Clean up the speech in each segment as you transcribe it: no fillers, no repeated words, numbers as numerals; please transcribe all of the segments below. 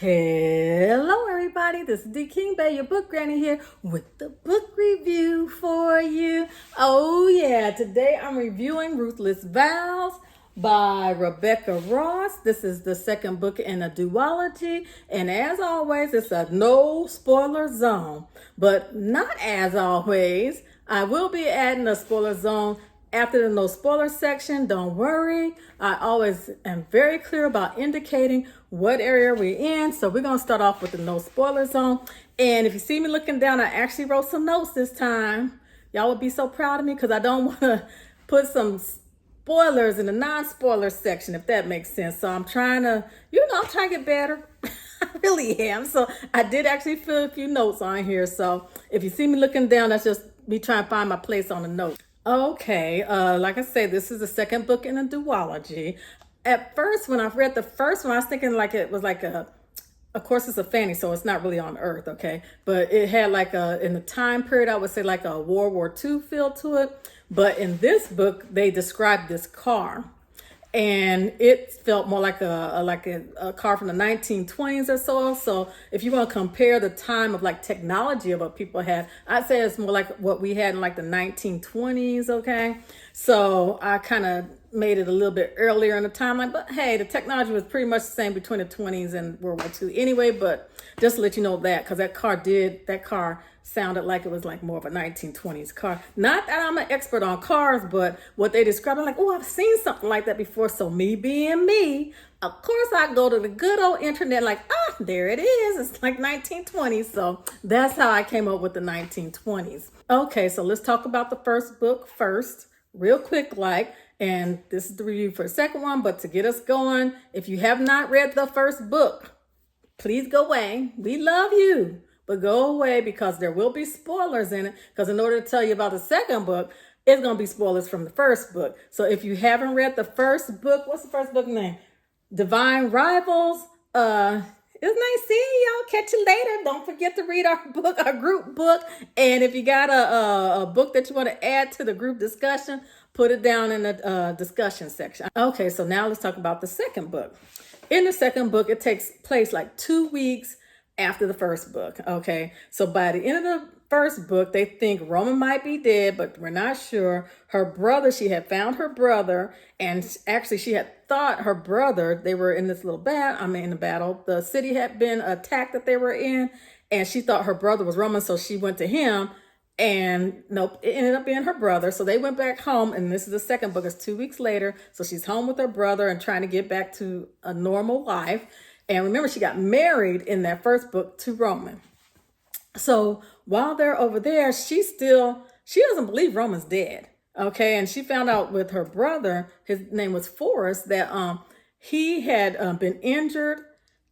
Hello everybody, this is D King Bay, your book granny here with the book review for you. Oh yeah, today I'm reviewing Ruthless Vows by Rebecca Ross. This is the second book in a duology, and as always, it's a no spoiler zone. But not as always, I will be adding a spoiler zone after the no spoiler section. Don't worry, I always am very clear about indicating what area we're in. So we're gonna start off with the no spoiler zone. And if you see me looking down, I actually wrote some notes this time. Y'all would be so proud of me because I don't want to put some spoilers in the non-spoiler section, if that makes sense. So I'm trying to, I'm trying to get better. I really am. So I did actually fill a few notes on here. So if you see me looking down, that's just me trying to find my place on the note. Okay, like I said, this is the second book in a duology. At first, when I read the first one, I was thinking like it was like of course it's a fantasy, so it's not really on Earth, okay? But it had like in the time period, I would say like a World War II feel to it. But in this book, they described this car. And it felt more like a car from the 1920s or so. So if you want to compare the time of like technology of what people had, I'd say it's more like what we had in like the 1920s. Okay, so I kind of made it a little bit earlier in the timeline, but hey, the technology was pretty much the same between the 20s and World War II anyway. But just to let you know that, because that car sounded like it was like more of a 1920s car. Not that I'm an expert on cars, but what they describe, I'm like, oh, I've seen something like that before. So me being me, of course I go to the good old internet like, there it is. It's like 1920s. So that's how I came up with the 1920s. Okay, so let's talk about the first book first, real quick like. And this is the review for the second one, but to get us going, if you have not read the first book, please go away. We love you. But go away because there will be spoilers in it. Because in order to tell you about the second book, it's going to be spoilers from the first book. So if you haven't read the first book, what's the first book name? Divine Rivals. It's nice seeing y'all. Catch you later. Don't forget to read our book, our group book. And if you got a book that you want to add to the group discussion, put it down in the discussion section. Okay, so now let's talk about the second book. In the second book, it takes place like 2 weeks after the first book. Okay, so by the end of the first book, they think Roman might be dead, but we're not sure. Her brother, she had found her brother, and actually she had thought her brother, they were in this little in the battle. The city had been attacked that they were in, and she thought her brother was Roman, so she went to him. And nope, it ended up being her brother. So they went back home, and this is the second book. It's 2 weeks later. So she's home with her brother and trying to get back to a normal life. And remember, she got married in that first book to Roman. So while they're over there, she doesn't believe Roman's dead. Okay, and she found out with her brother, his name was Forrest, that he had been injured.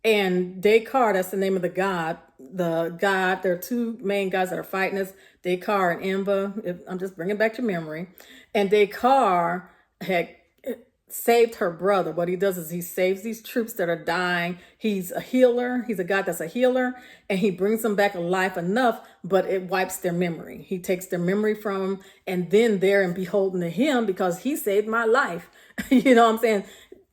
And Descartes, that's the name of the god. There are two main gods that are fighting us, Descartes and Inva. I'm just bringing back your memory. And Descartes had saved her brother. What he does is he saves these troops that are dying. He's a healer. He's a god that's a healer. And he brings them back alive enough, but it wipes their memory. He takes their memory from them. And then they're in beholden to him because he saved my life. You know what I'm saying?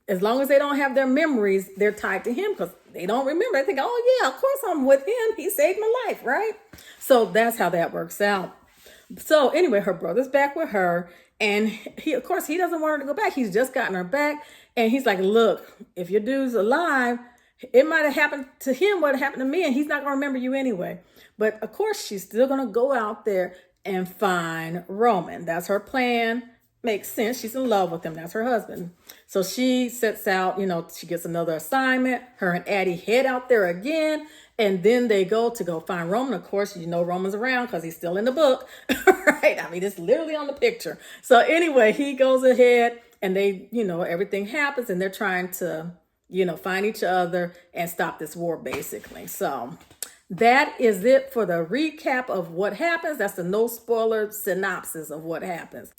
As long as they don't have their memories, they're tied to him because they don't remember. They think, oh yeah, of course I'm with him. He saved my life, right? So that's how that works out. So anyway, her brother's back with her. And he doesn't want her to go back. He's just gotten her back. And he's like, look, if your dude's alive, it might have happened to him what happened to me. And he's not going to remember you anyway. But of course, she's still going to go out there and find Roman. That's her plan. Makes sense. She's in love with him. That's her husband. So she sets out, she gets another assignment. Her and Addie head out there again. And then they go find Roman. Of course, Roman's around because he's still in the book, right? I mean, it's literally on the picture. So anyway, he goes ahead and they, everything happens and they're trying to, find each other and stop this war basically. So that is it for the recap of what happens. That's the no spoiler synopsis of what happens.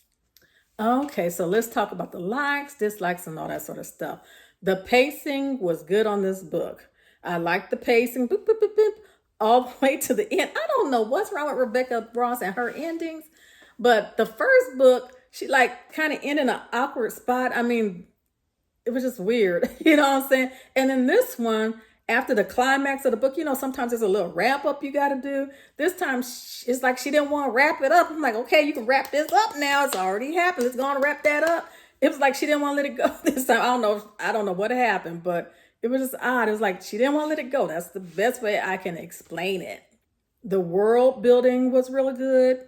Okay, so let's talk about the likes, dislikes, and all that sort of stuff. The pacing was good on this book. I like the pacing, boop, boop, boop, boop, all the way to the end. I don't know what's wrong with Rebecca Ross and her endings, but the first book, she kind of ended in an awkward spot. I mean, it was just weird, you know what I'm saying? And then this one, after the climax of the book, sometimes there's a little wrap up you got to do. This time it's like she didn't want to wrap it up. I'm like, okay, you can wrap this up now. It's already happened. Let's go on and wrap that up. It was like she didn't want to let it go this time. I don't know what happened, but it was just odd. It was like she didn't want to let it go. That's the best way I can explain it. The world building was really good.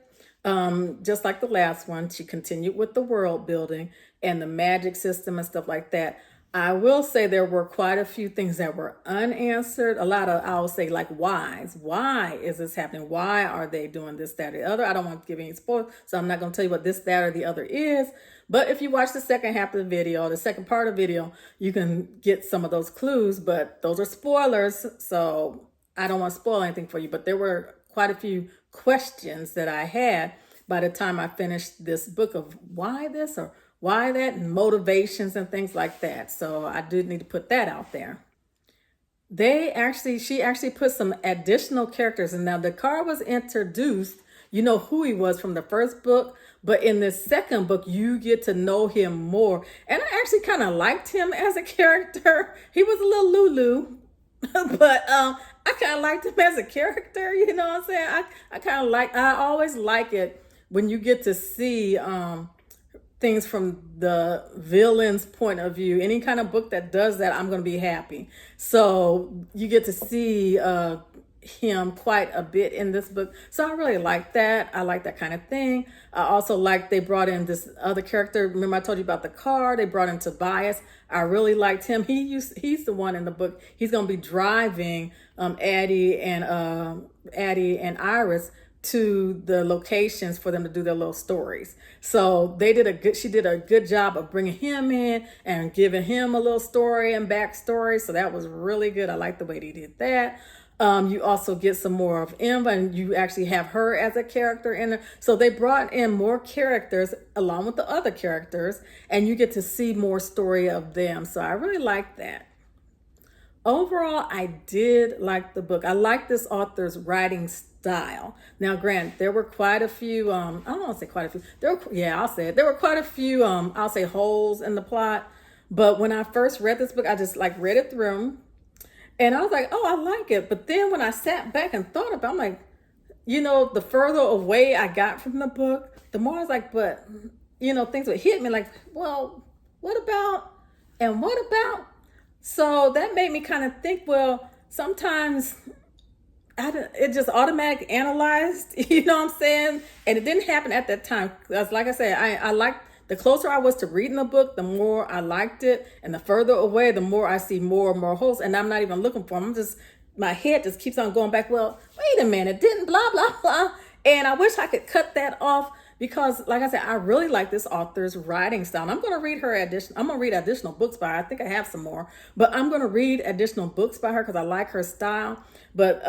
Just like the last one, she continued with the world building and the magic system and stuff like that. I will say there were quite a few things that were unanswered. A lot of, I'll say, like whys. Why is this happening? Why are they doing this, that, or the other? I don't want to give any spoilers, so I'm not going to tell you what this, that, or the other is. But if you watch the second half of the video, the second part of the video, you can get some of those clues, but those are spoilers, so I don't want to spoil anything for you. But there were quite a few questions that I had by the time I finished this book of why this or why that, and motivations and things like that. So I did need to put that out there. She actually put some additional characters. And now the card was introduced, you know who he was from the first book, but in the second book, you get to know him more. And I actually kind of liked him as a character. He was a little Lulu, but I kind of liked him as a character. You know what I'm saying? I always like it when you get to see things from the villain's point of view. Any kind of book that does that, I'm going to be happy. So you get to see him quite a bit in this book. So I really like that. I like that kind of thing. I also like they brought in this other character. Remember I told you about the car? They brought in Tobias. I really liked him. He's the one in the book. He's going to be driving Addie and Iris to the locations for them to do their little stories. So she did a good job of bringing him in and giving him a little story and backstory. So that was really good. I like the way they did that. You also get some more of Emma, and you actually have her as a character in there. So they brought in more characters along with the other characters, and you get to see more story of them. So I really like that. Overall, I did like the book. I like this author's writing style. Now, granted, there were quite a few, I don't want to say quite a few. I'll say it. There were quite a few, I'll say holes in the plot. But when I first read this book, I just read it through. And I was like, oh, I like it. But then when I sat back and thought about it, I'm like, the further away I got from the book, the more I was like, but, things would hit me like, well, what about? So that made me kind of think, well, sometimes it just automatic analyzed, you know what I'm saying? And it didn't happen at that time. Because like I said, I liked, the closer I was to reading the book, the more I liked it. And the further away, the more I see more and more holes. And I'm not even looking for them. My head just keeps on going back. Well, wait a minute, didn't blah, blah, blah. And I wish I could cut that off because, like I said, I really like this author's writing style. And I'm going to read I'm going to read additional books by her. I think I have some more. But I'm going to read additional books by her because I like her style. But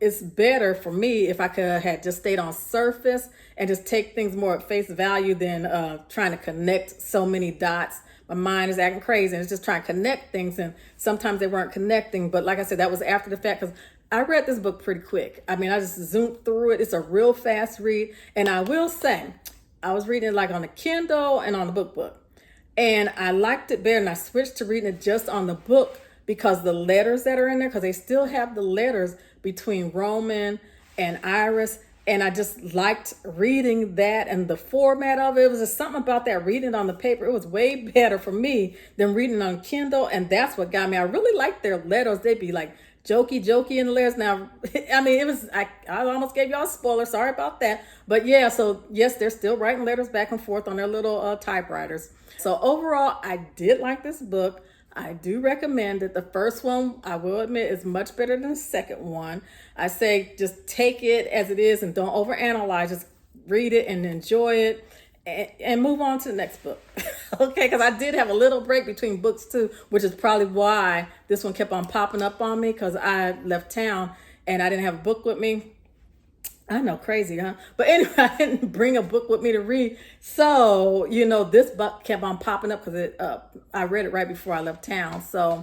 it's better for me if I could have just stayed on surface and just take things more at face value than trying to connect so many dots. My mind is acting crazy and it's just trying to connect things. And sometimes they weren't connecting. But like I said, that was after the fact because I read this book pretty quick. I mean, I just zoomed through it. It's a real fast read. And I will say, I was reading it on the Kindle and on the book. And I liked it better. And I switched to reading it just on the book because the letters that are in there, because they still have the letters between Roman and Iris. And I just liked reading that and the format of it. It was just something about that, reading it on the paper. It was way better for me than reading on Kindle. And that's what got me. I really liked their letters. They'd be like jokey in the letters. Now, I mean, I almost gave y'all a spoiler. Sorry about that. But yeah, so yes, they're still writing letters back and forth on their little typewriters. So overall, I did like this book. I do recommend it. The first one, I will admit, is much better than the second one. I say just take it as it is and don't overanalyze. Just read it and enjoy it and move on to the next book. Okay, because I did have a little break between books too, which is probably why this one kept on popping up on me because I left town and I didn't have a book with me. I know, crazy, huh? But anyway, I didn't bring a book with me to read. So, this book kept on popping up because I read it right before I left town. So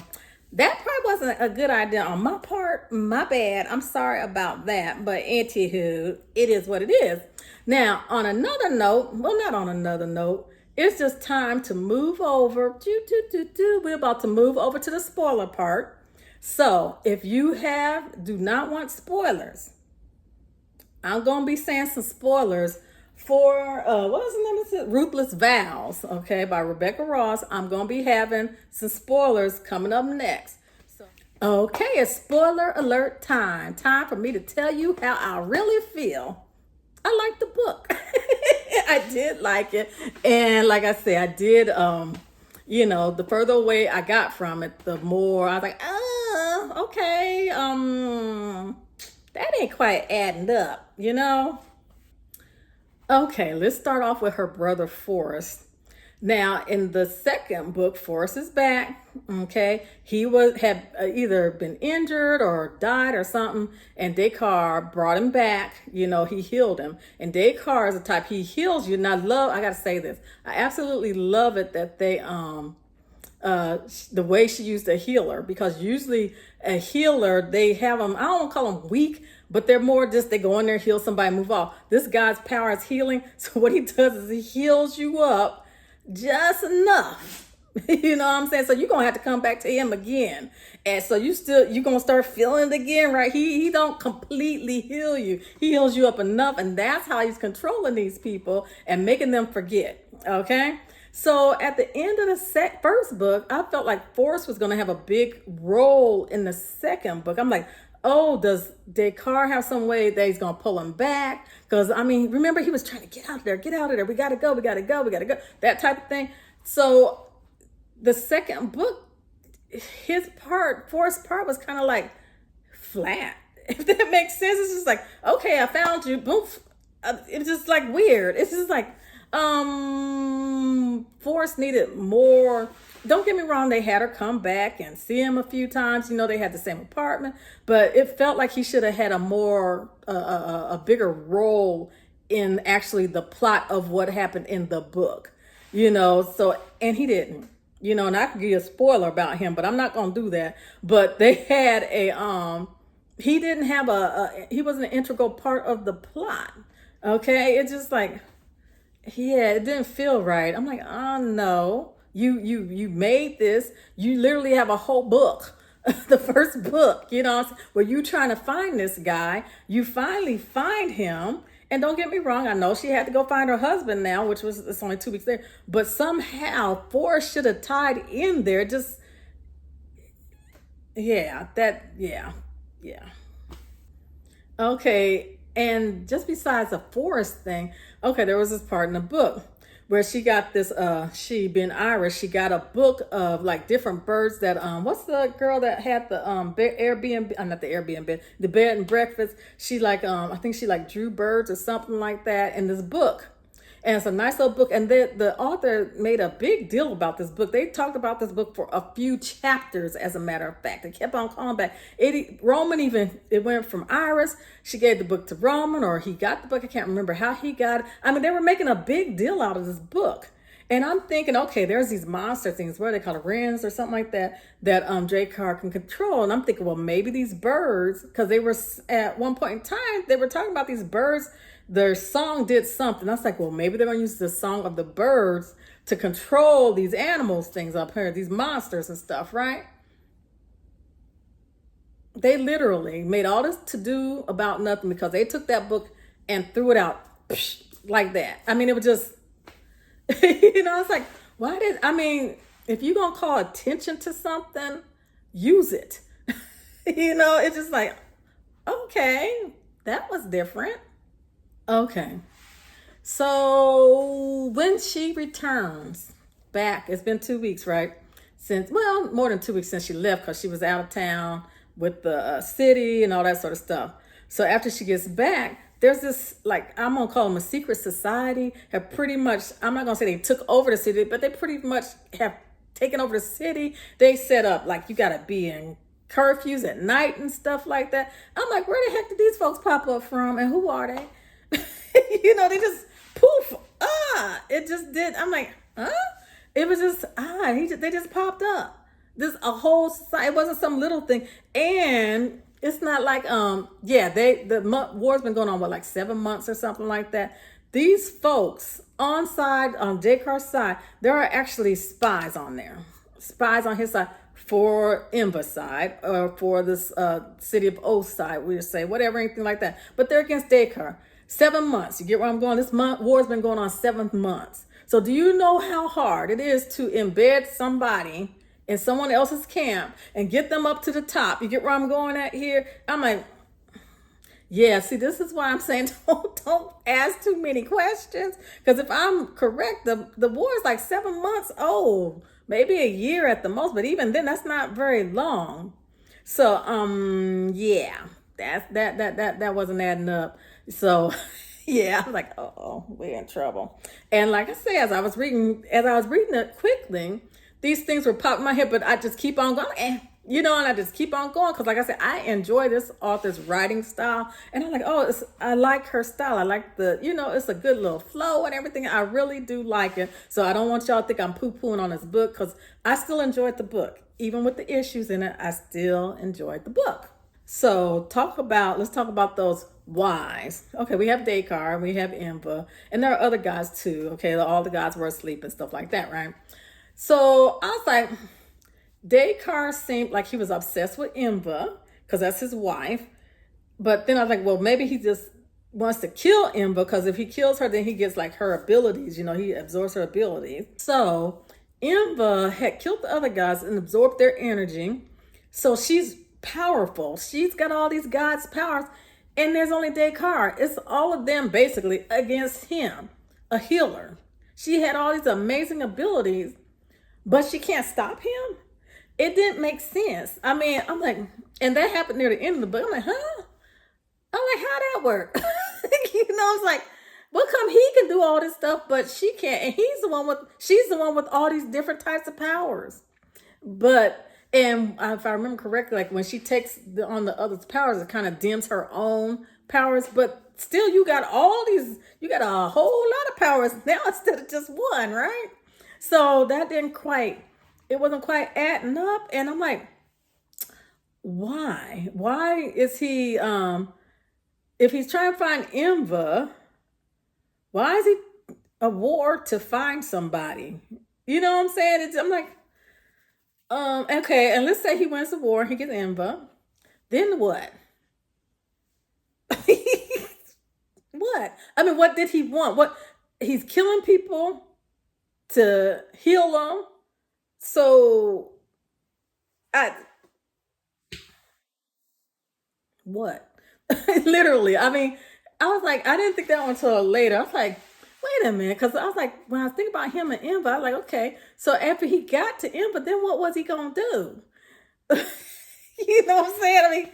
that probably wasn't a good idea on my part. My bad. I'm sorry about that. But anywho, it is what it is. Now, on another note, not on another note, it's just time to move over. We're about to move over to the spoiler part. So if you do not want spoilers, I'm going to be saying some spoilers for, what was the name of it? Ruthless Vows, okay, by Rebecca Ross. I'm going to be having some spoilers coming up next. Okay, it's spoiler alert time. Time for me to tell you how I really feel. I like the book. I did like it. And like I said, I did, the further away I got from it, the more I was like, okay, that ain't quite adding up, Okay, let's start off with her brother Forrest. Now, in the second book, Forrest is back. Okay, he had either been injured or died or something, and Descartes brought him back. He healed him. And Descartes is the type, he heals you. And I gotta say this, I absolutely love it that they the way she used a healer, because usually a healer, they have them, I don't want to call them weak, but they're more just, they go in there, heal somebody, move off. This guy's power is healing. So what he does is he heals you up just enough. You know what I'm saying? So you're going to have to come back to him again. And so you're going to start feeling it again, right? He don't completely heal you. He heals you up enough. And that's how he's controlling these people and making them forget. Okay. So at the end of the first book, I felt like Forrest was going to have a big role in the second book. I'm like, oh, does Descartes have some way that he's going to pull him back? Because, remember, he was trying to get out of there. We got to go. That type of thing. So the second book, Forrest's part was kind of like flat. If that makes sense. It's just like, okay, I found you. Boom. It's just like weird. It's just like, Forrest needed more. Don't get me wrong, they had her come back and see him a few times. They had the same apartment, but it felt like he should have had a bigger role in actually the plot of what happened in the book. So, and he didn't. And I could give you a spoiler about him, but I'm not going to do that. But they had he didn't have he wasn't an integral part of the plot. Okay, it's just like, yeah, it didn't feel right. I'm like, oh no, you made this. You literally have a whole book, the first book, where you trying to find this guy. You finally find him. And don't get me wrong, I know she had to go find her husband now, it's only 2 weeks there. But somehow Forrest should have tied in there. Just, yeah. Okay. And just besides the Forrest thing, okay, there was this part in the book where she got this, she being Irish, she got a book of like different birds that, what's the girl that had the Airbnb, not the Airbnb, the bed and breakfast. She like, I think she like drew birds or something like that in this book. And it's a nice little book. And the author made a big deal about this book. They talked about this book for a few chapters, as a matter of fact. They kept on calling back. Roman it went from Iris. She gave the book to Roman, or he got the book. I can't remember how he got it. They were making a big deal out of this book. And I'm thinking, okay, there's these monster things, what are they called, wrens or something like that Descartes can control. And I'm thinking, well, maybe these birds, because they were, at one point in time, they were talking about these birds, their song did something. I was like, well, maybe they're going to use the song of the birds to control these animals, things up here, these monsters and stuff, right? They literally made all this to do about nothing, because they took that book and threw it out like that. It was just, it's like, if you're going to call attention to something, use it. It's just like, okay, that was different. Okay, so when she returns back, it's been 2 weeks, right? More than 2 weeks since she left, because she was out of town with the city and all that sort of stuff. So after she gets back, there's this, like, I'm going to call them a secret society, have pretty much, I'm not going to say they took over the city, but they pretty much have taken over the city. They set up, like, you got to be in curfews at night and stuff like that. I'm like, where the heck did these folks pop up from, and who are they? They just poof. It just did. I'm like, huh? It was just they just popped up. This a whole society. It wasn't some little thing. And it's not like the war's been going on like 7 months or something like that. These folks on Descartes' side, there are actually spies on there. Spies on his side for Ember side, or for this City of O side, we just say whatever, anything like that. But they're against Dakar. 7 months. You get where I'm going? This war's been going on 7 months. So do you know how hard it is to embed somebody in someone else's camp and get them up to the top? You get where I'm going at here? I'm like, yeah, see, this is why I'm saying don't ask too many questions. Because if I'm correct, the war is like 7 months old, maybe a year at the most. But even then, that's not very long. So, yeah, that wasn't adding up. So, yeah, I was like, oh, we're in trouble. And like I said, as I was reading it quickly, these things were popping in my head, but I just keep on going, and I just keep on going because, like I said, I enjoy this author's writing style, and I'm like, I like her style. I like it's a good little flow and everything. I really do like it. So I don't want y'all to think I'm poo-pooing on this book, because I still enjoyed the book, even with the issues in it. I still enjoyed the book. So let's talk about those wives. Okay, we have Dakar, we have Ember, and there are other guys too. Okay, all the guys were asleep and stuff like that, right? So I was like, Dakar seemed like he was obsessed with Ember because that's his wife. But then I was like, well, maybe he just wants to kill Ember, because if he kills her, then he gets like her abilities. He absorbs her abilities. So Ember had killed the other guys and absorbed their energy. So she's powerful. She's got all these gods' powers. And there's only Dakar. It's all of them basically against him, a healer. She had all these amazing abilities, but she can't stop him. It didn't make sense. I mean, I'm like, and that happened near the end of the book. I'm like, huh? I'm like, how'd that work? I was like, well, come he can do all this stuff, but she can't. And she's the one with all these different types of powers. And if I remember correctly, like when she takes on the other's powers, it kind of dims her own powers. But still, you got a whole lot of powers now instead of just one, right? So that it wasn't quite adding up. And I'm like, why? Why is he, if he's trying to find Ember, why is he a war to find somebody? You know what I'm saying? I'm like, okay, and let's say he wins the war, he gets Ember. Then what? What? I mean, what did he want? What? He's killing people to heal them. So, what? Literally, I mean, I was like, I didn't think that one until later. I was like, wait a minute, because I was like, when I was thinking about him and Ember, I was like, okay, so after he got to Ember, then what was he gonna do? You know what I'm saying? I mean,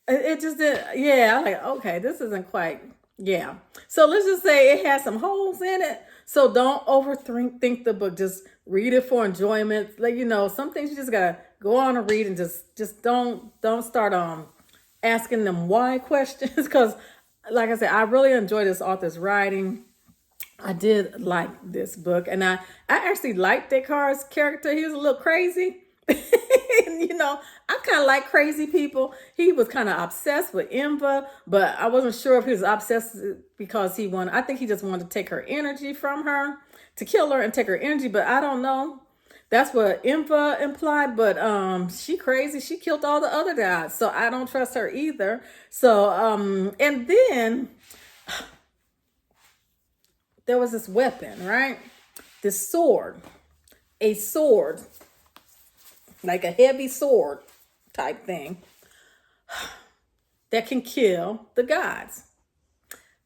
it just did. Yeah, I'm like, okay, this isn't quite. Yeah. So let's just say it has some holes in it. So don't overthink the book. Just read it for enjoyment. Like, some things you just gotta go on and read, and just don't start asking them why questions, because like I said, I really enjoy this author's writing. I did like this book, and I actually liked Dakar's character. He was a little crazy. And, I kind of like crazy people. He was kind of obsessed with Ember, but I wasn't sure if he was obsessed because I think he just wanted to take her energy from her, to kill her and take her energy, but I don't know. That's what Ember implied, but she crazy. She killed all the other guys, so I don't trust her either. So, and then there was this weapon, right? This sword, a sword, like a heavy sword type thing that can kill the gods.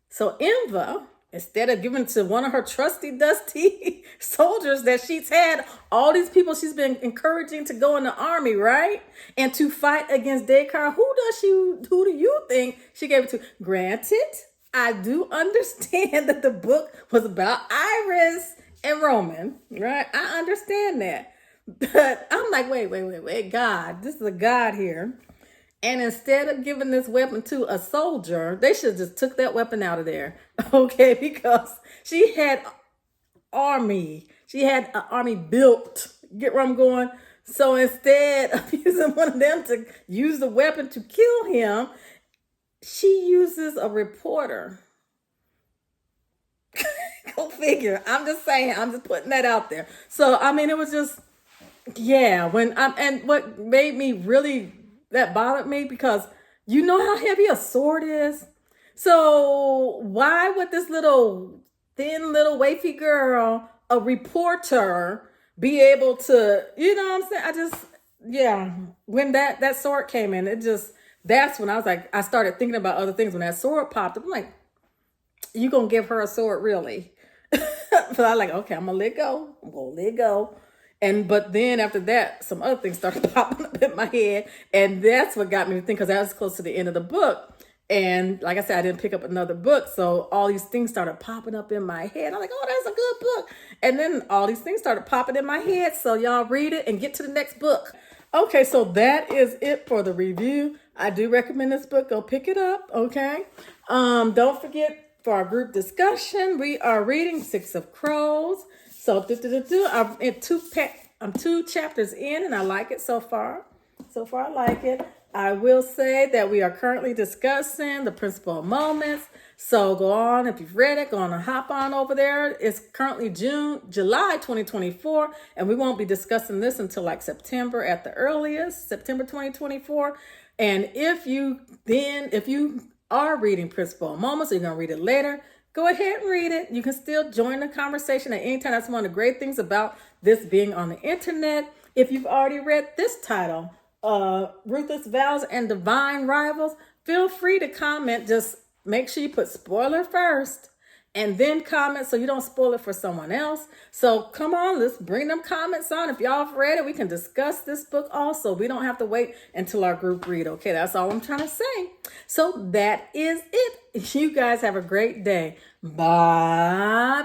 So Ember, instead of giving to one of her trusty, dusty soldiers that she's had, all these people she's been encouraging to go in the army, right? And to fight against Dakar, who do you think she gave it to? Granted, I do understand that the book was about Iris and Roman, right? I understand that. But I'm like, wait, God, this is a God here. And instead of giving this weapon to a soldier, they should have just took that weapon out of there. Okay, because she had army. She had an army built. Get where I'm going? So instead of using one of them to use the weapon to kill him, she uses a reporter. Go figure. I'm just saying. I'm just putting that out there. So, I mean, it was just, Yeah, when I'm, and what made me really, that bothered me because you know how heavy a sword is. So why would this little thin little wafy girl, a reporter, be able to, you know what I'm saying? I just, yeah, when that sword came in, it just, that's when I was like, I started thinking about other things. When that sword popped up, I'm like, you gonna give her a sword, really? But I like, okay, I'm gonna let go. I'm gonna let go. And but then after that, some other things started popping up in my head, and that's what got me to think, because I was close to the end of the book. And like I said, I didn't pick up another book, so all these things started popping up in my head. I'm like, oh, that's a good book. And then all these things started popping in my head. So y'all read it and get to the next book. Okay, so that is it for the review. I do recommend this book. Go pick it up, okay? Don't forget, for our group discussion, we are reading Six of Crows. So I'm 2 chapters in, and I like it so far. So far, I like it. I will say that we are currently discussing the principal moments. So go on, if you've read it, go on and hop on over there. It's currently July 2024, and we won't be discussing this until like September at the earliest, September 2024. And if you are reading Principal Moments, or you're going to read it later, go ahead and read it. You can still join the conversation at any time. That's one of the great things about this being on the internet. If you've already read this title, Ruthless Vows and Divine Rivals, feel free to comment. Just make sure you put spoiler first and then comment so you don't spoil it for someone else. So come on, let's bring them comments on. If y'all have read it, we can discuss this book also. We don't have to wait until our group read. Okay, that's all I'm trying to say. So that is it. You guys have a great day. Bye-bye.